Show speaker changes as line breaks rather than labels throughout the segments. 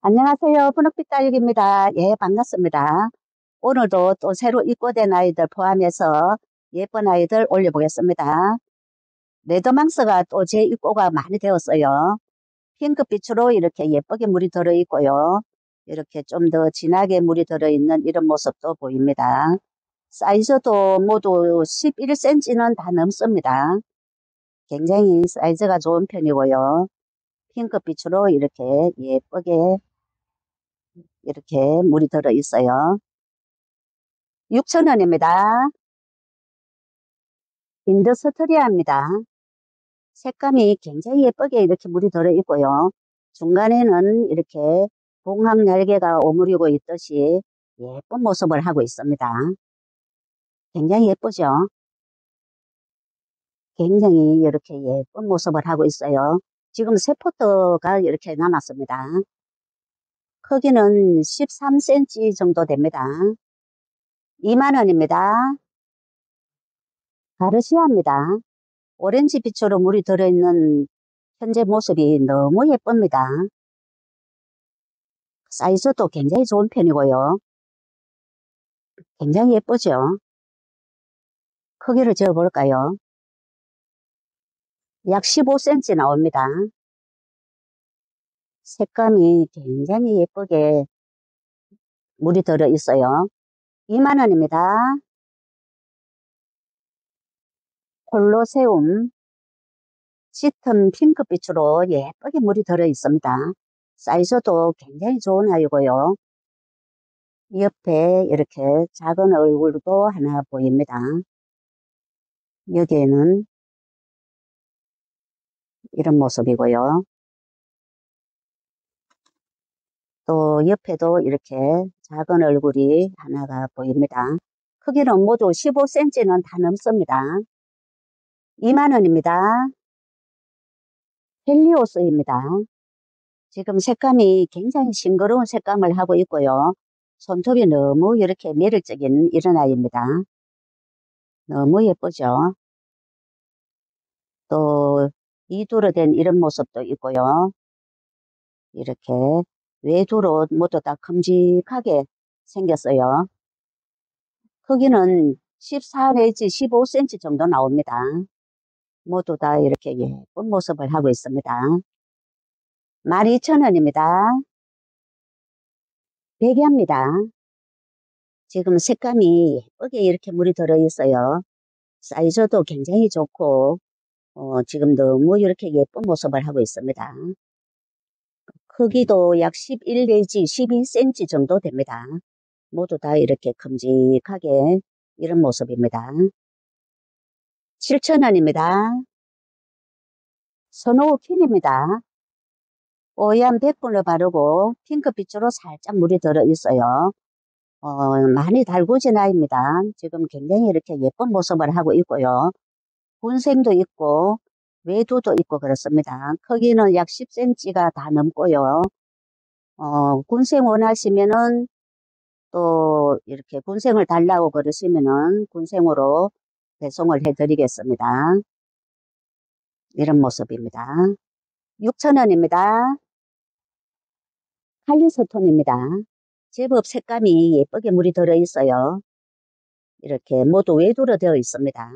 안녕하세요. 분홍빛 딸기입니다. 예, 반갑습니다. 오늘도 또 새로 입고된 아이들 포함해서 예쁜 아이들 올려보겠습니다. 레드망스가 또 제 입고가 많이 되었어요. 핑크빛으로 이렇게 예쁘게 물이 들어있고요. 이렇게 좀 더 진하게 물이 들어있는 이런 모습도 보입니다. 사이즈도 모두 11cm는 다 넘습니다. 굉장히 사이즈가 좋은 편이고요. 핑크빛으로 이렇게 예쁘게 이렇게 물이 들어있어요. 6,000원입니다. 인더스트리아입니다. 색감이 굉장히 예쁘게 이렇게 물이 들어있고요. 중간에는 이렇게 봉황 날개가 오므리고 있듯이 예쁜 모습을 하고 있습니다. 굉장히 예쁘죠? 굉장히 이렇게 예쁜 모습을 하고 있어요. 지금 세 포트가 이렇게 남았습니다. 크기는 13cm 정도 됩니다. 2만 원입니다. 가르시아입니다. 오렌지 빛으로 물이 들어있는 현재 모습이 너무 예쁩니다. 사이즈도 굉장히 좋은 편이고요. 굉장히 예쁘죠? 크기를 재어볼까요? 약 15cm 나옵니다. 색감이 굉장히 예쁘게 물이 들어있어요. 2만 원입니다. 콜로세움 짙은 핑크빛으로 예쁘게 물이 들어있습니다. 사이즈도 굉장히 좋은 아이고요. 옆에 이렇게 작은 얼굴도 하나 보입니다. 여기에는 이런 모습이고요. 또 옆에도 이렇게 작은 얼굴이 하나가 보입니다. 크기는 모두 15cm는 다 넘습니다. 2만 원입니다. 헬리오스입니다. 지금 색감이 굉장히 싱그러운 색감을 하고 있고요. 손톱이 너무 이렇게 매력적인 이런 아이입니다. 너무 예쁘죠? 또 이두로 된 이런 모습도 있고요. 이렇게 외두로 모두 다 큼직하게 생겼어요. 크기는 14 내지 15cm 정도 나옵니다. 모두 다 이렇게 예쁜 모습을 하고 있습니다. 12,000원입니다. 백야입니다. 지금 색감이 예쁘게 이렇게 물이 들어있어요. 사이즈도 굉장히 좋고 지금 너무 이렇게 예쁜 모습을 하고 있습니다. 크기도 약 11 내지 12cm 정도 됩니다. 모두 다 이렇게 큼직하게 이런 모습입니다. 7,000원입니다. 스노우퀸입니다. 뽀얀 백분을 바르고 핑크빛으로 살짝 물이 들어있어요. 많이 달구진 아이입니다. 지금 굉장히 이렇게 예쁜 모습을 하고 있고요. 군생도 있고 외두도 있고 그렇습니다. 크기는 약 10cm가 다 넘고요. 군생 원하시면은 또 이렇게 군생을 달라고 그러시면은 군생으로 배송을 해드리겠습니다. 이런 모습입니다. 6,000원입니다. 칼리스톤입니다. 제법 색감이 예쁘게 물이 들어있어요. 이렇게 모두 외두로 되어 있습니다.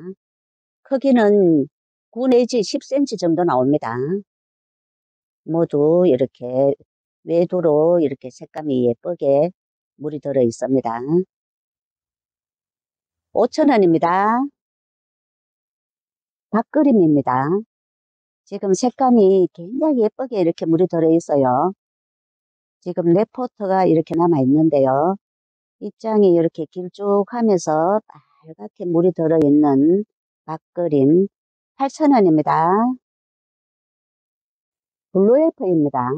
크기는 9 내지 10cm 정도 나옵니다. 모두 이렇게 외두로 이렇게 색감이 예쁘게 물이 들어 있습니다. 5,000원입니다. 밥그림입니다. 지금 색감이 굉장히 예쁘게 이렇게 물이 들어 있어요. 지금 네 포트가 이렇게 남아 있는데요. 입장이 이렇게 길쭉하면서 빨갛게 물이 들어있는 밥그림 8,000원입니다. 블루엘프입니다.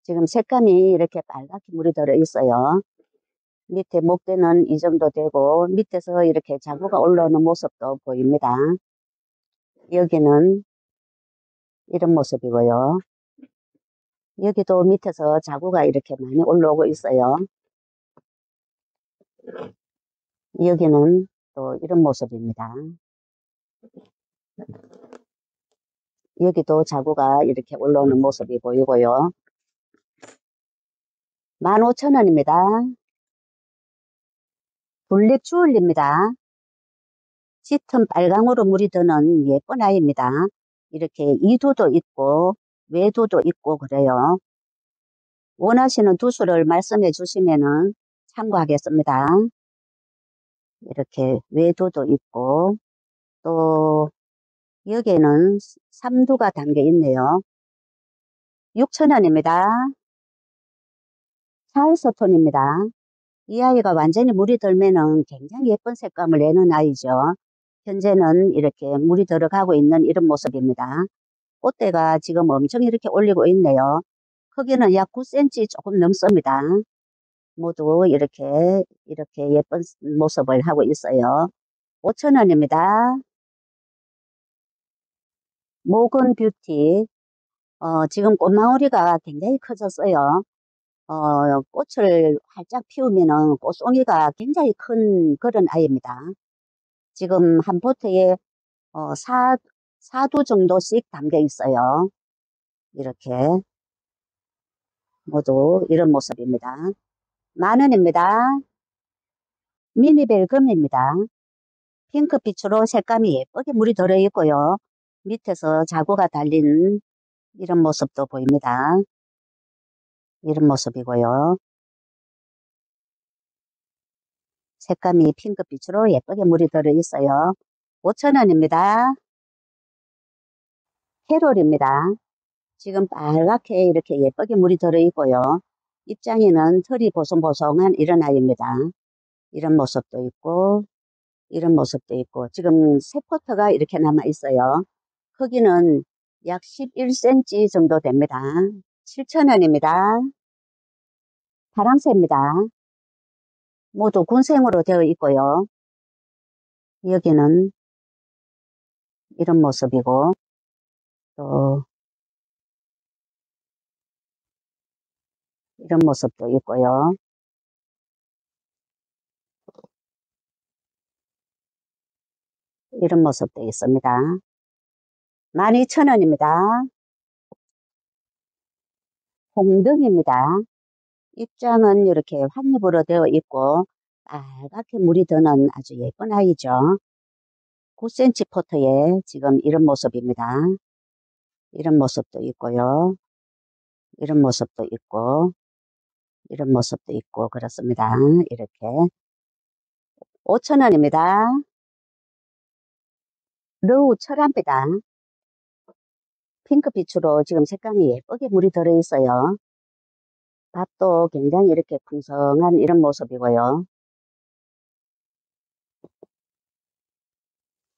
지금 색감이 이렇게 빨갛게 물이 들어있어요. 밑에 목대는 이 정도 되고 밑에서 이렇게 자구가 올라오는 모습도 보입니다. 여기는 이런 모습이고요. 여기도 밑에서 자구가 이렇게 많이 올라오고 있어요. 여기는 또 이런 모습입니다. 여기도 자구가 이렇게 올라오는 모습이 보이고요. 15,000원입니다. 블랙 주얼리입니다. 짙은 빨강으로 물이 드는 예쁜 아이입니다. 이렇게 이두도 있고 외두도 있고 그래요. 원하시는 두수를 말씀해 주시면은 참고하겠습니다. 이렇게 외두도 있고 또 여기에는 3두가 담겨 있네요. 6,000원입니다. 찰스톤입니다. 이 아이가 완전히 물이 들면은 굉장히 예쁜 색감을 내는 아이죠. 현재는 이렇게 물이 들어가고 있는 이런 모습입니다. 꽃대가 지금 엄청 이렇게 올리고 있네요. 크기는 약 9cm 조금 넘습니다. 모두 이렇게 예쁜 모습을 하고 있어요. 5,000원입니다. 모건 뷰티. 지금 꽃망울이가 굉장히 커졌어요. 꽃을 활짝 피우면은 꽃송이가 굉장히 큰 그런 아이입니다. 지금 한 포트에 사두 정도씩 담겨 있어요. 이렇게 모두 이런 모습입니다. 10,000원입니다. 미니벨금입니다. 핑크빛으로 색감이 예쁘게 물이 들어있고요. 밑에서 자구가 달린 이런 모습도 보입니다. 이런 모습이고요. 색감이 핑크빛으로 예쁘게 물이 들어있어요. 5,000원입니다. 캐롤입니다. 지금 빨갛게 이렇게 예쁘게 물이 들어있고요. 입장에는 털이 보송보송한 이런 아이입니다. 이런 모습도 있고 이런 모습도 있고 지금 세 포트가 이렇게 남아 있어요. 크기는 약 11cm 정도 됩니다. 7,000원입니다. 파랑새입니다. 모두 군생으로 되어 있고요. 여기는 이런 모습이고 또 이런 모습도 있고요. 이런 모습도 있습니다. 12,000원입니다. 홍등입니다. 입장은 이렇게 환잎으로 되어 있고 빨갛게 물이 드는 아주 예쁜 아이죠. 9cm 포트에 지금 이런 모습입니다. 이런 모습도 있고요. 이런 모습도 있고 이런 모습도 있고 그렇습니다. 이렇게 5,000원입니다. 러우 철합니다. 핑크빛으로 지금 색감이 예쁘게 물이 들어있어요. 밥도 굉장히 이렇게 풍성한 이런 모습이고요.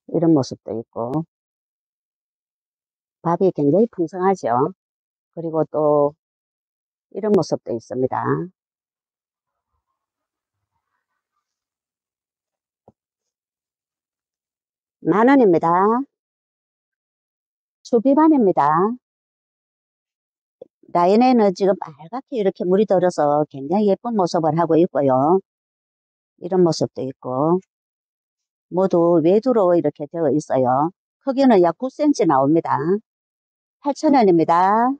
이런 모습도 있고 밥이 굉장히 풍성하죠. 그리고 또 이런 모습도 있습니다. 10,000원입니다. 수비반입니다. 라인에는 지금 빨갛게 이렇게 물이 들어서 굉장히 예쁜 모습을 하고 있고요. 이런 모습도 있고 모두 외두로 이렇게 되어 있어요. 크기는 약 9cm 나옵니다. 8,000원입니다.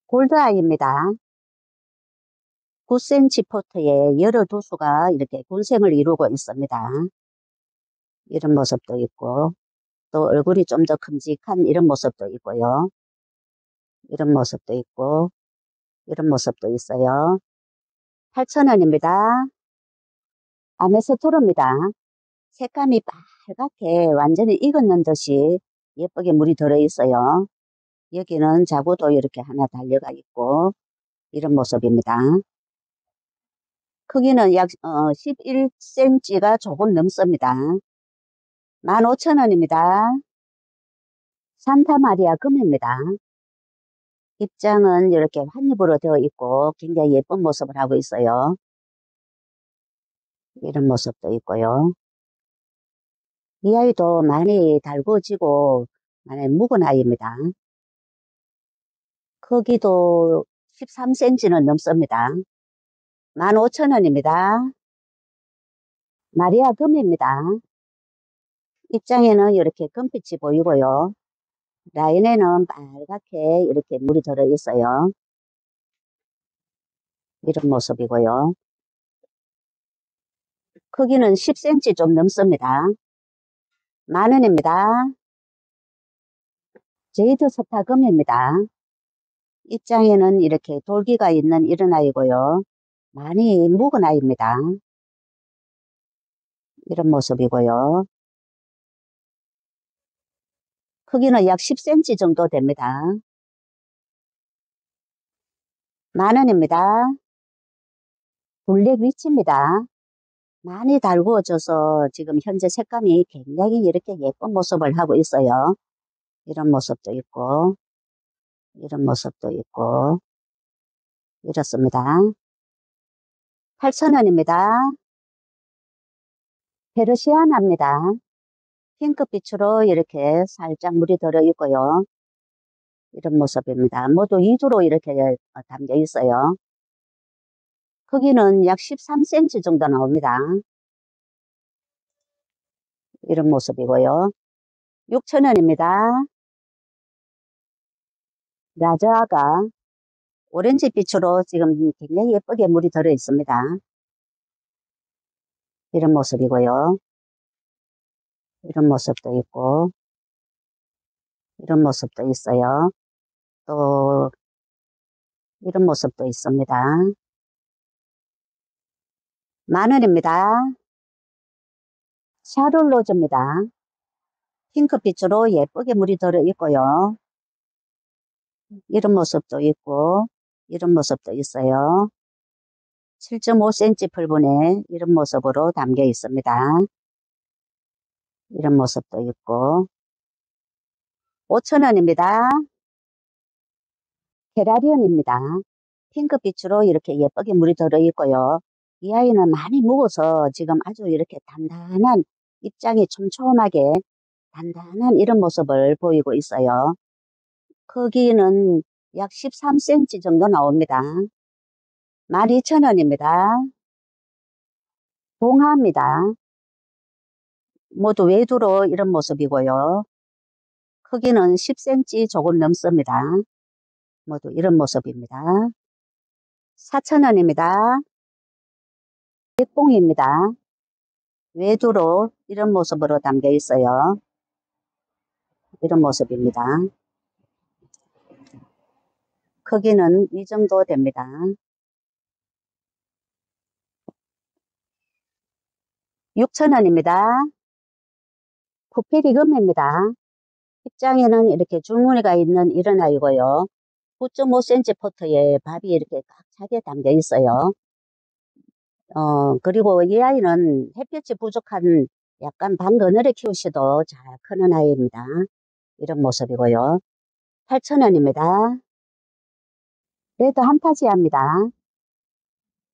골드아이입니다. 9cm 포트에 여러 두수가 이렇게 군생을 이루고 있습니다. 이런 모습도 있고 또 얼굴이 좀 더 큼직한 이런 모습도 있고요. 이런 모습도 있고 이런 모습도 있어요. 8,000원입니다. 아메스토르입니다. 색감이 빨갛게 완전히 익었는 듯이 예쁘게 물이 들어있어요. 여기는 자구도 이렇게 하나 달려가 있고 이런 모습입니다. 크기는 약 11cm가 조금 넘습니다. 15,000원입니다. 산타마리아 금입니다. 입장은 이렇게 환잎으로 되어 있고 굉장히 예쁜 모습을 하고 있어요. 이런 모습도 있고요. 이 아이도 많이 달궈지고 많이 묵은 아이입니다. 크기도 13cm는 넘습니다. 15,000원입니다. 마리아 금입니다. 입장에는 이렇게 금빛이 보이고요. 라인에는 빨갛게 이렇게 물이 들어 있어요. 이런 모습이고요. 크기는 10cm 좀 넘습니다. 10,000원입니다. 제이드 스타금입니다. 입장에는 이렇게 돌기가 있는 이런 아이고요. 많이 묵은 아이입니다. 이런 모습이고요. 크기는 약 10cm 정도 됩니다. 10,000원입니다. 블랙 위치입니다. 많이 달구어져서 지금 현재 색감이 굉장히 이렇게 예쁜 모습을 하고 있어요. 이런 모습도 있고, 이런 모습도 있고, 이렇습니다. 8,000원입니다. 페르시아나입니다. 핑크빛으로 이렇게 살짝 물이 들어 있고요. 이런 모습입니다. 모두 2두로 이렇게 담겨 있어요. 크기는 약 13cm 정도 나옵니다. 이런 모습이고요. 6,000원입니다. 라저아가 오렌지빛으로 지금 굉장히 예쁘게 물이 들어 있습니다. 이런 모습이고요. 이런 모습도 있고, 이런 모습도 있어요. 또, 이런 모습도 있습니다. 10,000원입니다. 샤를로즈입니다. 핑크빛으로 예쁘게 물이 들어 있고요. 이런 모습도 있고, 이런 모습도 있어요. 7.5cm 풀분에 이런 모습으로 담겨 있습니다. 이런 모습도 있고, 5,000원입니다. 테라리언입니다. 핑크빛으로 이렇게 예쁘게 물이 들어 있고요. 이 아이는 많이 묵어서 지금 아주 이렇게 단단한 입장이 촘촘하게 단단한 이런 모습을 보이고 있어요. 크기는 약 13cm 정도 나옵니다. 12,000원입니다. 동화입니다. 모두 외두로 이런 모습이고요. 크기는 10cm 조금 넘습니다. 모두 이런 모습입니다. 4,000원입니다. 백봉입니다. 외두로 이런 모습으로 담겨 있어요. 이런 모습입니다. 크기는 이 정도 됩니다. 6,000원입니다. 쿠페리금입니다. 입장에는 이렇게 줄무늬가 있는 이런 아이고요. 9.5cm 포트에 밥이 이렇게 꽉 차게 담겨 있어요. 그리고 이 아이는 햇볕이 부족한 약간 반그늘에 키우셔도 잘 크는 아이입니다. 이런 모습이고요. 8,000원입니다. 레드 한타지아입니다.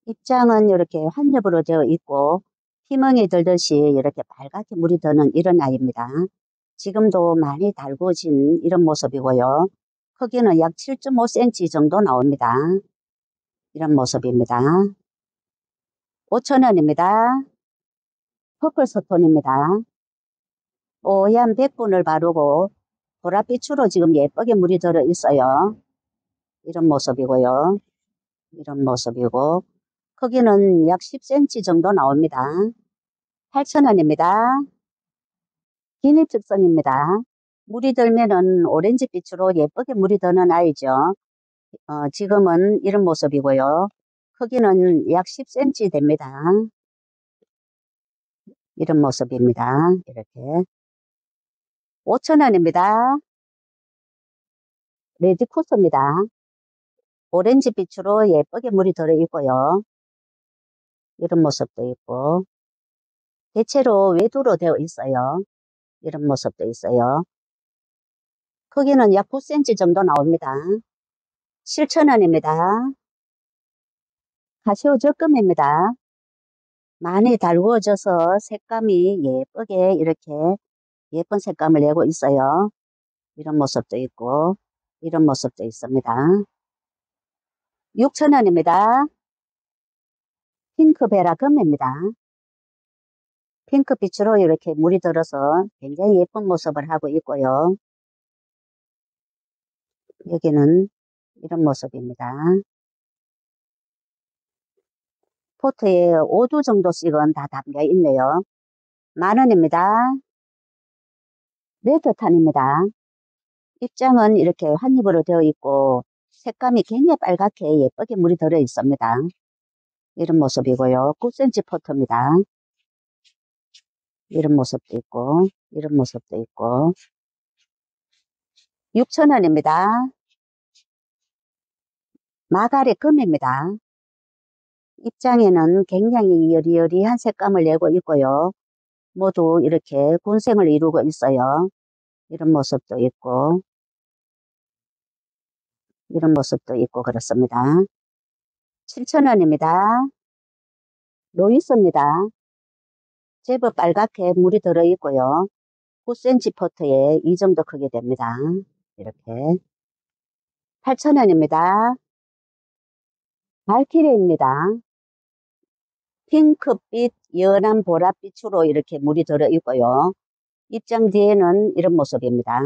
입장은 이렇게 환엽으로 되어 있고 피멍이 들듯이 이렇게 빨갛게 물이 드는 이런 아이입니다. 지금도 많이 달궈진 이런 모습이고요. 크기는 약 7.5cm 정도 나옵니다. 이런 모습입니다. 5,000원입니다. 퍼플스톤입니다. 뽀얀 백분을 바르고 보랏빛으로 지금 예쁘게 물이 들어 있어요. 이런 모습이고요. 이런 모습이고 크기는 약 10cm 정도 나옵니다. 8,000원입니다. 기립즉선입니다. 물이 들면은 오렌지빛으로 예쁘게 물이 드는 아이죠. 지금은 이런 모습이고요. 크기는 약 10cm 됩니다. 이런 모습입니다. 이렇게. 5,000원입니다. 레디쿠스입니다. 오렌지빛으로 예쁘게 물이 들어 있고요. 이런 모습도 있고. 대체로 외두로 되어 있어요. 이런 모습도 있어요. 크기는 약 9cm 정도 나옵니다. 7,000원입니다. 카시오 적금입니다. 많이 달구어져서 색감이 예쁘게 이렇게 예쁜 색감을 내고 있어요. 이런 모습도 있고 이런 모습도 있습니다. 6,000원입니다. 핑크베라 금입니다. 핑크빛으로 이렇게 물이 들어서 굉장히 예쁜 모습을 하고 있고요. 여기는 이런 모습입니다. 포트에 5두 정도씩은 다 담겨 있네요. 10,000원입니다. 레드탄입니다. 입장은 이렇게 한입으로 되어 있고 색감이 굉장히 빨갛게 예쁘게 물이 들어 있습니다. 이런 모습이고요. 9cm 포트입니다. 이런 모습도 있고 이런 모습도 있고 6,000원입니다. 마가리 금입니다. 입장에는 굉장히 여리여리한 색감을 내고 있고요. 모두 이렇게 군생을 이루고 있어요. 이런 모습도 있고 이런 모습도 있고 그렇습니다. 7,000원입니다. 로이스입니다. 제법 빨갛게 물이 들어있고요. 9cm 포트에 이 정도 크게 됩니다. 이렇게 8,000원입니다. 발키리입니다. 핑크빛, 연한 보랏빛으로 이렇게 물이 들어있고요. 입장 뒤에는 이런 모습입니다.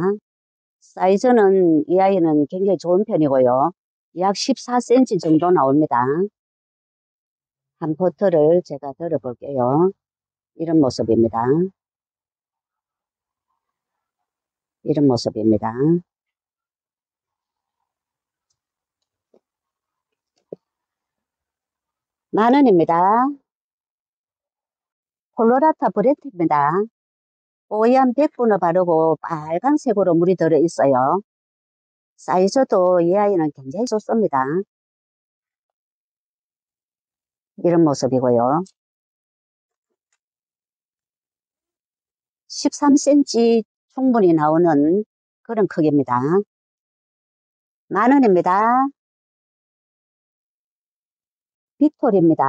사이즈는 이 아이는 굉장히 좋은 편이고요. 약 14cm 정도 나옵니다. 한 포트를 제가 들어볼게요. 이런 모습입니다. 이런 모습입니다. 만원입니다. 콜로라타 브레트입니다. 뽀얀 백분을 바르고 빨간색으로 물이 들어있어요. 사이즈도 이 아이는 굉장히 좋습니다. 이런 모습이고요. 13cm 충분히 나오는 그런 크기입니다. 만원입니다. 빅토리입니다.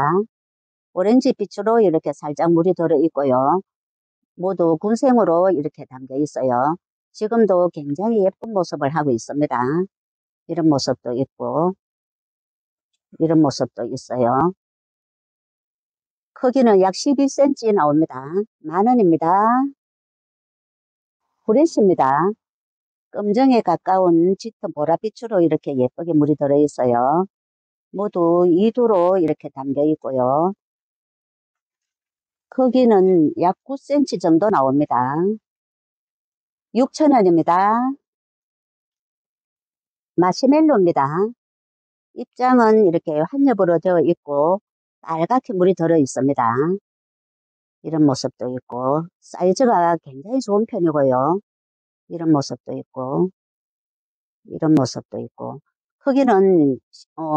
오렌지 빛으로 이렇게 살짝 물이 들어있고요. 모두 군생으로 이렇게 담겨 있어요. 지금도 굉장히 예쁜 모습을 하고 있습니다. 이런 모습도 있고 이런 모습도 있어요. 크기는 약 12cm 나옵니다. 만원입니다. 후레쉬입니다. 검정에 가까운 짙은 보랏빛으로 이렇게 예쁘게 물이 들어있어요. 모두 2두로 이렇게 담겨 있고요. 크기는 약 9cm 정도 나옵니다. 6,000원입니다. 마시멜로입니다. 입장은 이렇게 한엽으로 되어 있고 빨갛게 물이 들어 있습니다. 이런 모습도 있고 사이즈가 굉장히 좋은 편이고요. 이런 모습도 있고 이런 모습도 있고 크기는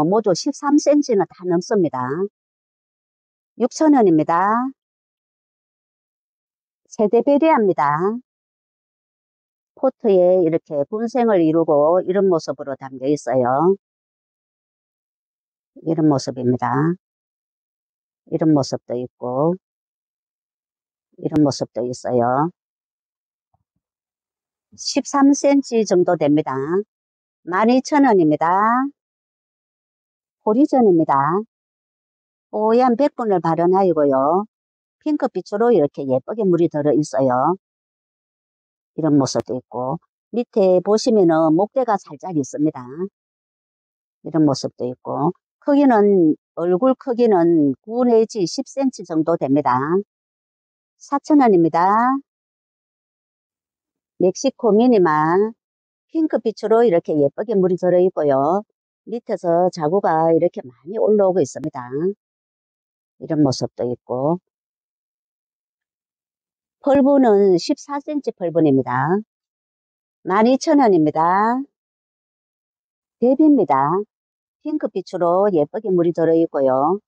모두 13cm는 다 넘습니다. 6,000원입니다. 세데베리아입니다. 포트에 이렇게 군생을 이루고 이런 모습으로 담겨 있어요. 이런 모습입니다. 이런 모습도 있고 이런 모습도 있어요. 13cm 정도 됩니다. 12,000원입니다. 호리전입니다. 뽀얀 백분을 발현하이고요. 핑크빛으로 이렇게 예쁘게 물이 들어 있어요. 이런 모습도 있고 밑에 보시면은 목대가 살짝 있습니다. 이런 모습도 있고 크기는 얼굴 크기는 9 내지 10cm 정도 됩니다. 4,000원입니다. 멕시코 미니마 핑크빛으로 이렇게 예쁘게 물이 들어 있고요. 밑에서 자구가 이렇게 많이 올라오고 있습니다. 이런 모습도 있고 펄분은 14cm 펄분입니다. 12,000원입니다. 데비입니다. 핑크빛으로 예쁘게 물이 들어있고요.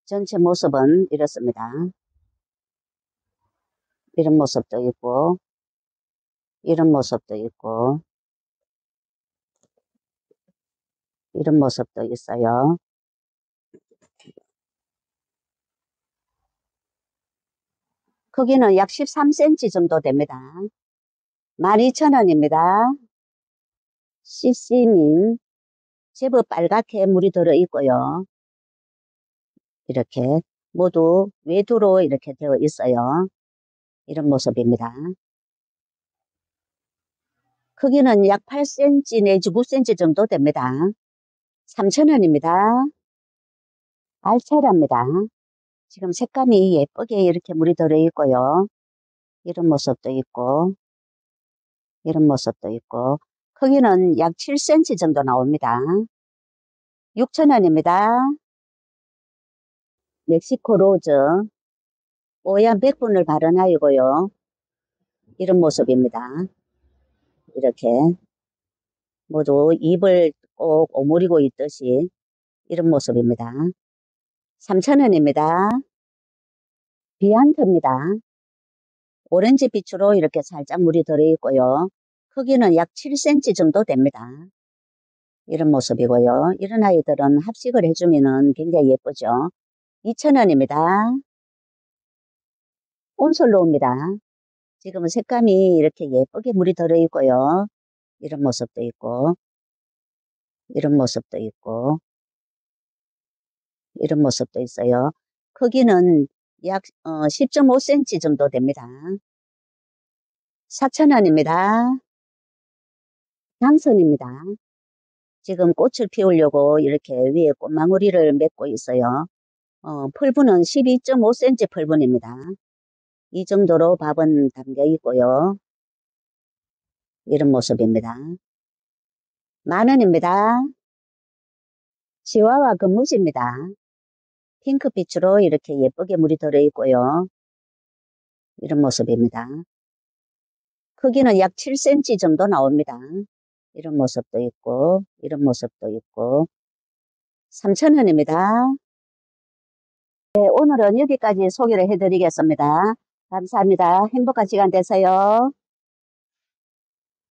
전체 모습은 이렇습니다. 이런 모습도 있고 이런 모습도 있고 이런 모습도 있어요. 크기는 약 13cm 정도 됩니다. 12,000원입니다. CC민 제법 빨갛게 물이 들어있고요. 이렇게 모두 외두로 이렇게 되어 있어요. 이런 모습입니다. 크기는 약 8cm 내지 9cm 정도 됩니다. 3,000원입니다. 알체라입니다. 지금 색감이 예쁘게 이렇게 물이 들어있고요. 이런 모습도 있고, 이런 모습도 있고, 크기는 약 7cm 정도 나옵니다. 6,000원입니다. 멕시코 로즈, 뽀얀 백분을 바른 아이고요. 이런 모습입니다. 이렇게 모두 입을 꼭 오므리고 있듯이 이런 모습입니다. 3,000원입니다. 비안트입니다. 오렌지 빛으로 이렇게 살짝 물이 들어있고요. 크기는 약 7cm 정도 됩니다. 이런 모습이고요. 이런 아이들은 합식을 해주면 굉장히 예쁘죠. 2,000원입니다. 온솔로우입니다. 지금 색감이 이렇게 예쁘게 물이 들어있고요. 이런 모습도 있고, 이런 모습도 있고, 이런 모습도 있어요. 크기는 약 10.5cm 정도 됩니다. 4,000원입니다. 당선입니다. 지금 꽃을 피우려고 이렇게 위에 꽃망울이를 맺고 있어요. 펄분은 12.5cm 펄분입니다. 이 정도로 밥은 담겨 있고요. 이런 모습입니다. 10,000원입니다. 치와와 금무지입니다. 핑크빛으로 이렇게 예쁘게 물이 들어있고요. 이런 모습입니다. 크기는 약 7cm 정도 나옵니다. 이런 모습도 있고, 이런 모습도 있고, 3,000원입니다. 네, 오늘은 여기까지 소개를 해드리겠습니다. 감사합니다. 행복한 시간 되세요.